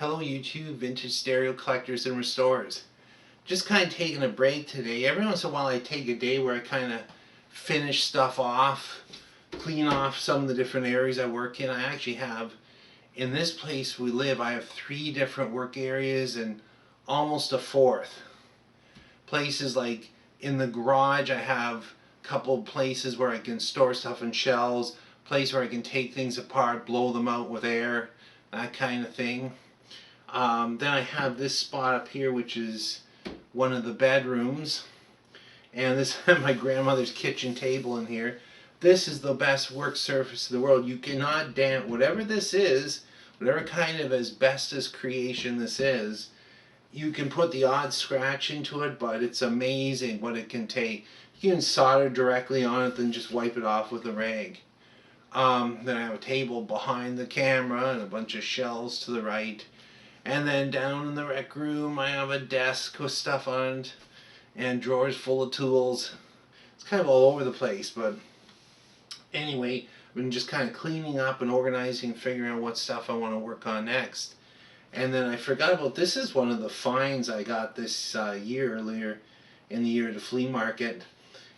Hello YouTube, vintage stereo collectors and restorers. Just kind of taking a break today. Every once in a while I take a day where I kind of finish stuff off, clean off some of the different areas I work in. I actually have, in this place we live, I have 3 different work areas and almost a 4th. Places like in the garage I have a couple places where I can store stuff in shelves, place where I can take things apart, blow them out with air, that kind of thing. Then I have this spot up here, which is one of the bedrooms, and this is my grandmother's kitchen table in here. This is the best work surface in the world. You cannot damp whatever this is, whatever kind of asbestos creation this is. You can put the odd scratch into it, but it's amazing what it can take. You can solder directly on it, then just wipe it off with a rag. Then I have a table behind the camera and a bunch of shelves to the right. And then down in the rec room I have a desk with stuff on it and drawers full of tools. It's kind of all over the place, but anyway, I've been just kind of cleaning up and organizing and figuring out what stuff I want to work on next. And then I forgot about, this is one of the finds I got this year, earlier in the year at a flea market.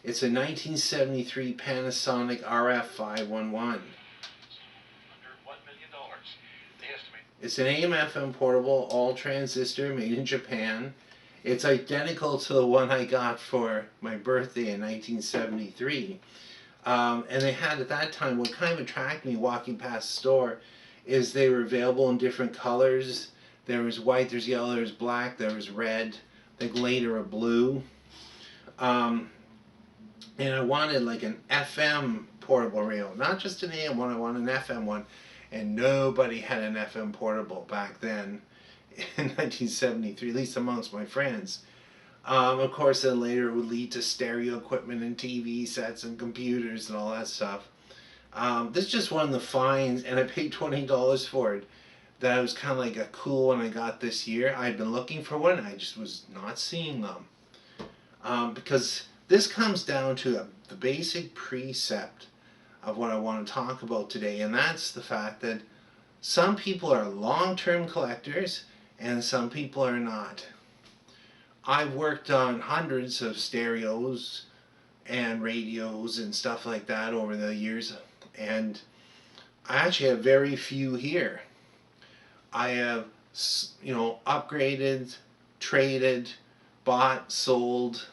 It's a 1973 Panasonic RF511. It's an AM/FM portable, all transistor, made in Japan. It's identical to the one I got for my birthday in 1973. And they had at that time, what kind of attracted me walking past the store is they were available in different colors. There was white, there's yellow, there's black, there was red, I think later a blue. And I wanted like an FM portable radio, not just an AM one, I wanted an FM one. And nobody had an FM portable back then in 1973, at least amongst my friends. Of course, then later it would lead to stereo equipment and TV sets and computers and all that stuff. This is just one of the finds, and I paid $20 for it. That was kind of like a cool one I got this year. I'd been looking for one, I just was not seeing them. Because this comes down to the basic precept of what I want to talk about today, and that's the fact that some people are long-term collectors and some people are not. I've worked on hundreds of stereos and radios and stuff like that over the years, and I actually have very few here. I have, upgraded, traded, bought, sold.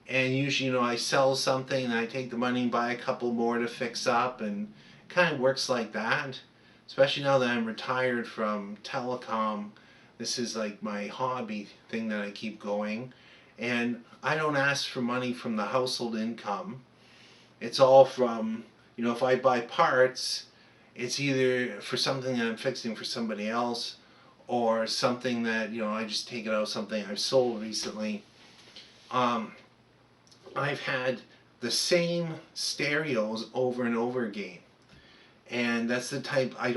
And usually, I sell something and I take the money and buy a couple more to fix up, and it kind of works like that. Especially now that I'm retired from telecom, this is like my hobby thing that I keep going. And I don't ask for money from the household income. It's all from, if I buy parts, it's either for something that I'm fixing for somebody else, or something that, I just take it out of something I've sold recently. I've had the same stereos over and over again, and that's the type I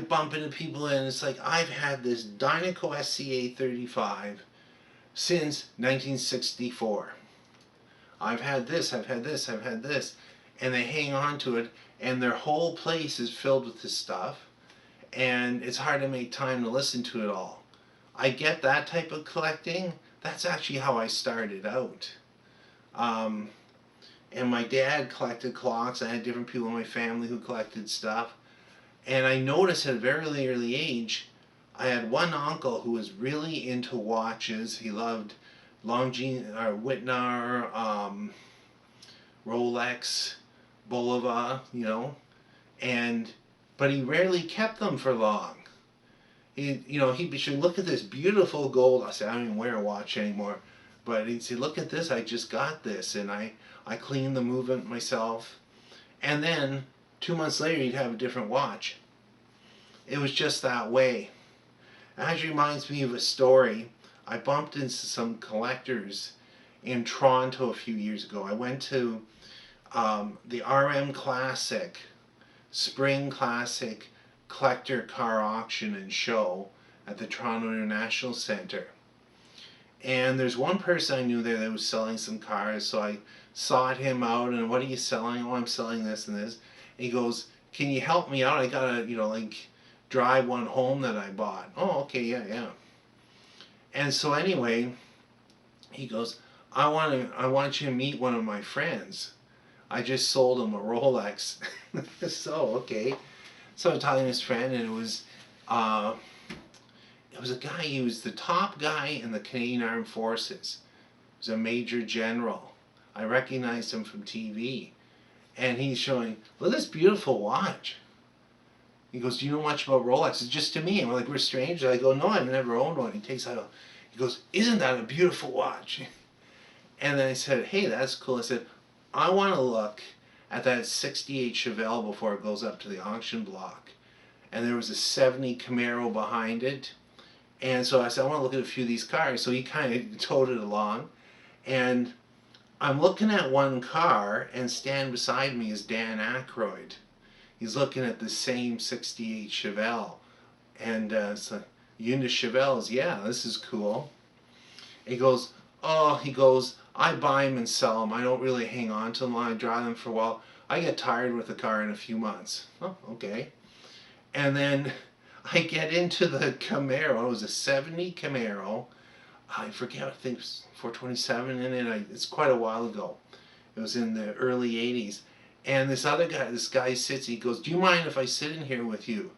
bump into people and it's like, I've had this Dynaco SCA35 since 1964. I've had this, I've had this, I've had this, and they hang on to it, and their whole place is filled with this stuff, and it's hard to make time to listen to it all. I get that type of collecting. That's actually how I started out. And my dad collected clocks. I had different people in my family who collected stuff. And I noticed at a very early age, I had one uncle who was really into watches. He loved Wittner, Rolex, Bulova, but he rarely kept them for long. He'd say, look at this beautiful gold. I said, I don't even wear a watch anymore. But he'd say, look at this, I just got this, and I cleaned the movement myself. And then 2 months later he'd have a different watch. It was just that way. It actually reminds me of a story. I bumped into some collectors in Toronto a few years ago. I went to the RM Classic, Spring Classic collector car auction and show at the Toronto International Centre. And there's one person I knew there that was selling some cars, so I sought him out, and what are you selling? Oh, I'm selling this and this. And he goes, can you help me out? I got a, drive one home that I bought. Oh, okay, yeah, yeah. And so anyway, he goes, I want you to meet one of my friends. I just sold him a Rolex. So, okay. So I'm talking to his friend, and uh, it was a guy, he was the top guy in the Canadian Armed Forces. He was a major general. I recognized him from TV. And he's showing, look at this beautiful watch. He goes, do you know much about Rolex? It's just to me. And we're like, we're strangers. I go, no, I've never owned one. He takes out, he goes, isn't that a beautiful watch? And then I said, hey, that's cool. I said, I want to look at that 68 Chevelle before it goes up to the auction block. And there was a 70 Camaro behind it. And so I said, I want to look at a few of these cars. So he kind of towed it along. And I'm looking at one car, and standing beside me is Dan Aykroyd. He's looking at the same 68 Chevelle. And it's like, you into Chevelles? Yeah, this is cool. He goes, I buy them and sell them. I don't really hang on to them. I drive them for a while. I get tired with the car in a few months. Oh, okay. And then I get into the Camaro. It was a 70 Camaro. I forget, I think it was 427 in it. It's quite a while ago. It was in the early 80s. And this guy sits, he goes, do you mind if I sit in here with you?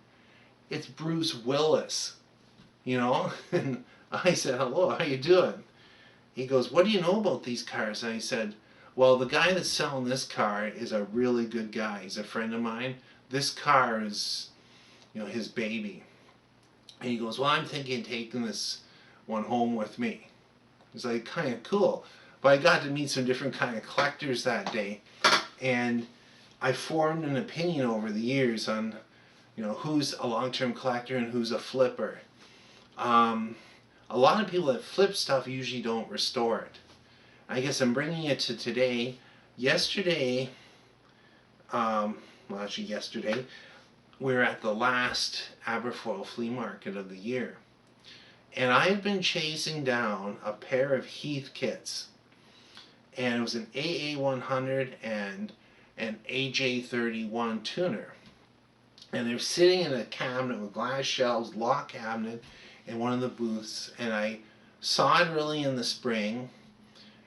It's Bruce Willis, you know? And I said, hello, how you doing? He goes, what do you know about these cars? And I said, well, the guy that's selling this car is a really good guy. He's a friend of mine. This car is, his baby. And he goes, well, I'm thinking of taking this one home with me. It's like, kind of cool. But I got to meet some different kind of collectors that day. And I formed an opinion over the years on, who's a long-term collector and who's a flipper. A lot of people that flip stuff usually don't restore it. I guess I'm bringing it to today. Yesterday, we were at the last Aberfoyle flea market of the year. And I had been chasing down a pair of Heathkits. And it was an AA100 and an AJ31 tuner. And they're sitting in a cabinet with glass shelves, lock cabinet, in one of the booths. And I saw it early in the spring.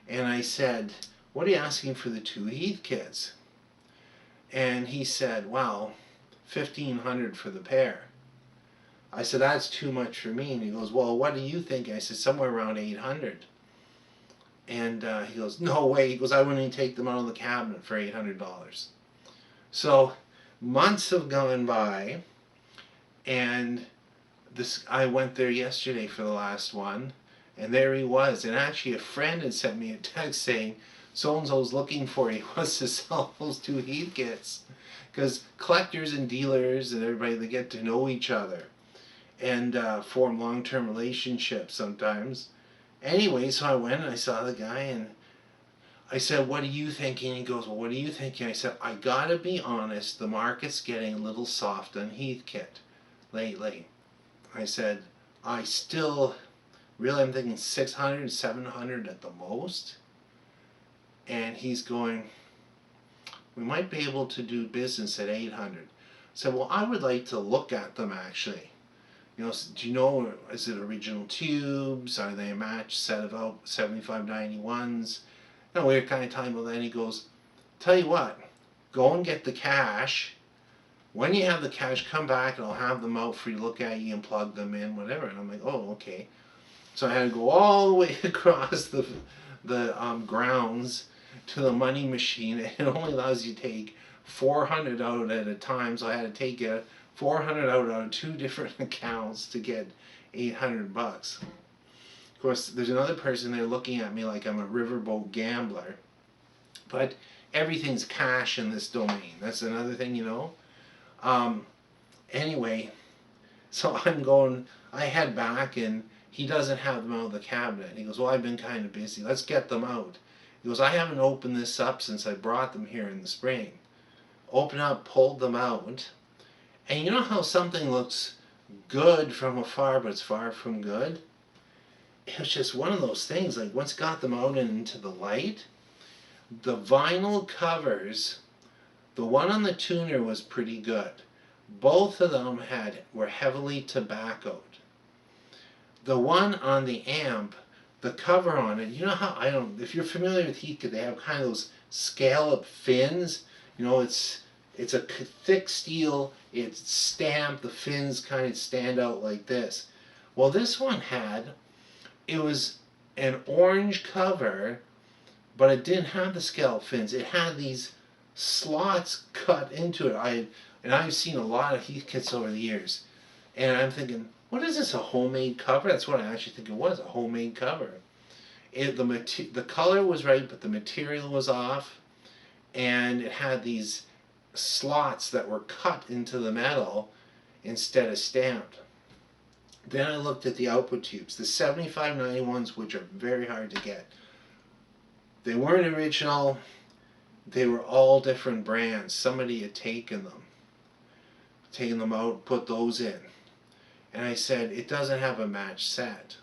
And I said, what are you asking for the two Heathkits? And he said, well, $1,500 for the pair. I said, that's too much for me. And he goes, well, what do you think? I said, somewhere around $800. And he goes, no way. He goes, I wouldn't even take them out of the cabinet for $800. So months have gone by, and I went there yesterday for the last one, and there he was. And actually a friend had sent me a text saying, so-and-so's looking for you. He wants to sell those two Heathkits. Because collectors and dealers and everybody, they get to know each other and form long-term relationships sometimes. Anyway, so I went and I saw the guy, and I said, what are you thinking? He goes, well, what are you thinking? I said, I gotta be honest, the market's getting a little soft on Heathkit lately. I said, I'm thinking 600, 700 at the most. And he's going, we might be able to do business at 800. I said, well, I would like to look at them actually. Do you know, is it original tubes? Are they a matched set of 7591s? We were kind of talking about that, and he goes, tell you what, go and get the cash. When you have the cash, come back and I'll have them out for you to look at. You can plug them in, whatever. And I'm like, oh, okay. So I had to go all the way across the grounds to the money machine. It only allows you to take 400 out at a time, so I had to take 400 out of two different accounts to get $800. Of course, there's another person there looking at me like I'm a riverboat gambler. But everything's cash in this domain. That's another thing, Anyway, so I head back, and he doesn't have them out of the cabinet. He goes, well, I've been kind of busy. Let's get them out. He goes, I haven't opened this up since I brought them here in the spring. Opened up, pulled them out. And you know how something looks good from afar, but it's far from good? It was just one of those things, like once got them out and into the light, the vinyl covers, the one on the tuner was pretty good, Both of them were heavily tobaccoed. The one on the amp, the cover on it, you know how, I don't, if you're familiar with Heathkit, they have kind of those scallop fins. You know, it's a thick steel, it's stamped, the fins kind of stand out like this. Well, this one it was an orange cover, but it didn't have the scallop fins. It had these slots cut into it. I've seen a lot of Heathkits over the years, and I'm thinking, what is this, a homemade cover? That's what I actually think it was, a homemade cover. The color was right, but the material was off, and it had these slots that were cut into the metal instead of stamped. Then I looked at the output tubes, the 7591s, which are very hard to get. They weren't original. They were all different brands. Somebody had taken them out, put those in. And I said, it doesn't have a match set.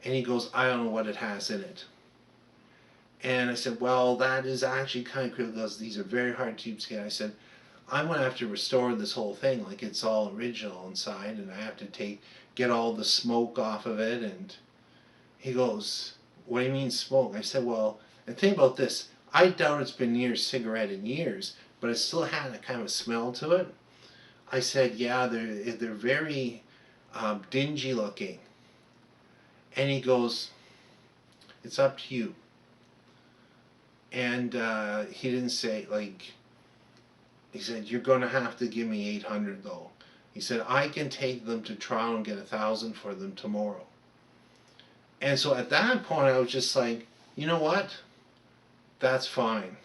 And he goes, I don't know what it has in it. And I said, well, that is actually kind of critical because these are very hard tubes to get. I said, I'm going to have to restore this whole thing like it's all original inside, and I have to get all the smoke off of it. And he goes, what do you mean smoke? I said, well, and think about this. I doubt it's been near a cigarette in years, but it still had a kind of smell to it. I said, yeah, they're very dingy looking. And he goes, it's up to you. And he didn't say, like, he said, you're going to have to give me 800 though. He said, I can take them to Toronto and get 1,000 for them tomorrow. And so at that point, I was just like, you know what? That's fine.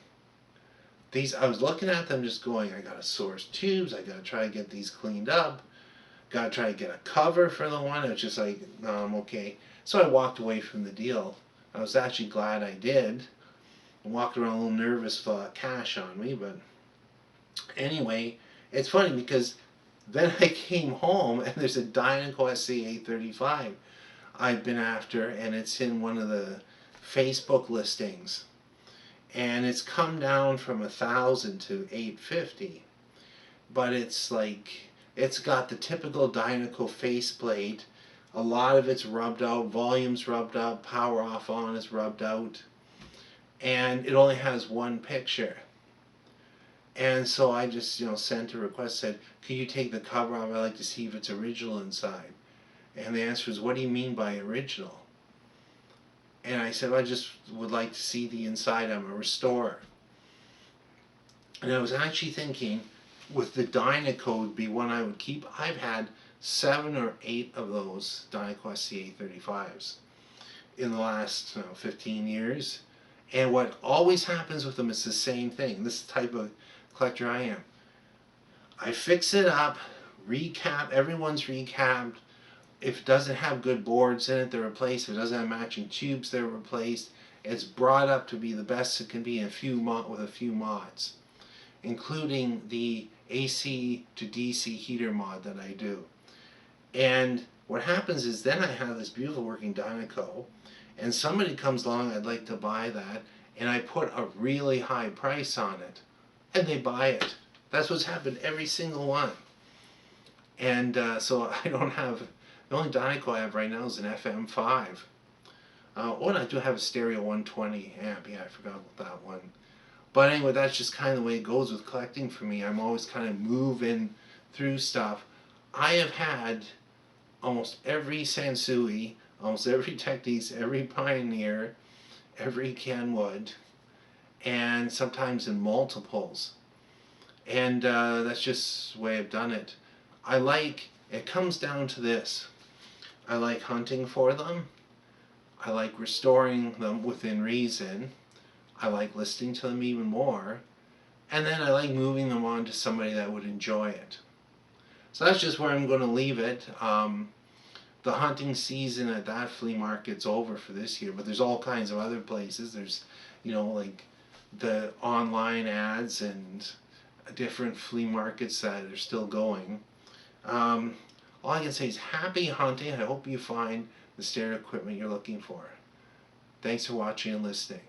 I was looking at them just going, I got to source tubes. I got to try to get these cleaned up. Got to try to get a cover for the one. It was just like, no, I'm okay. So I walked away from the deal. I was actually glad I did. I walked around a little nervous with cash on me, but anyway, it's funny because then I came home and there's a Dynaco SC835 I've been after, and it's in one of the Facebook listings, and it's come down from 1,000 to 850, but it's got the typical Dynaco faceplate. A lot of it's rubbed out, volume's rubbed out, power off on is rubbed out, and it only has one picture. And so I just, sent a request, said, can you take the cover off? I'd like to see if it's original inside. And the answer was, what do you mean by original? And I said, well, I just would like to see the inside. I'm a restorer. And I was actually thinking, with the Dynaco would be one I would keep. I've had 7 or 8 of those Dynaco SC835s in the last 15 years. And what always happens with them is the same thing. This type of collector I am. I fix it up, recap, everyone's recapped. If it doesn't have good boards in it, they're replaced. If it doesn't have matching tubes, they're replaced. It's brought up to be the best it can be with a few mods, including the AC to DC heater mod that I do. And what happens is then I have this beautiful working Dynaco, and somebody comes along, I'd like to buy that, and I put a really high price on it, and they buy it. That's what's happened every single one. And so I don't have, the only Dynaco I have right now is an FM5. And I do have a stereo 120 amp. Yeah, I forgot about that one. But anyway, that's just kind of the way it goes with collecting for me. I'm always kind of moving through stuff. I have had almost every Sansui, almost every Technics, every Pioneer, every Kenwood, and sometimes in multiples. And that's just the way I've done it. It comes down to this. I like hunting for them. I like restoring them within reason. I like listening to them even more. And then I like moving them on to somebody that would enjoy it. So that's just where I'm going to leave it. The hunting season at that flea market's over for this year, but there's all kinds of other places. There's, like the online ads and different flea markets that are still going. All I can say is happy hunting. I hope you find the stereo equipment you're looking for. Thanks for watching and listening.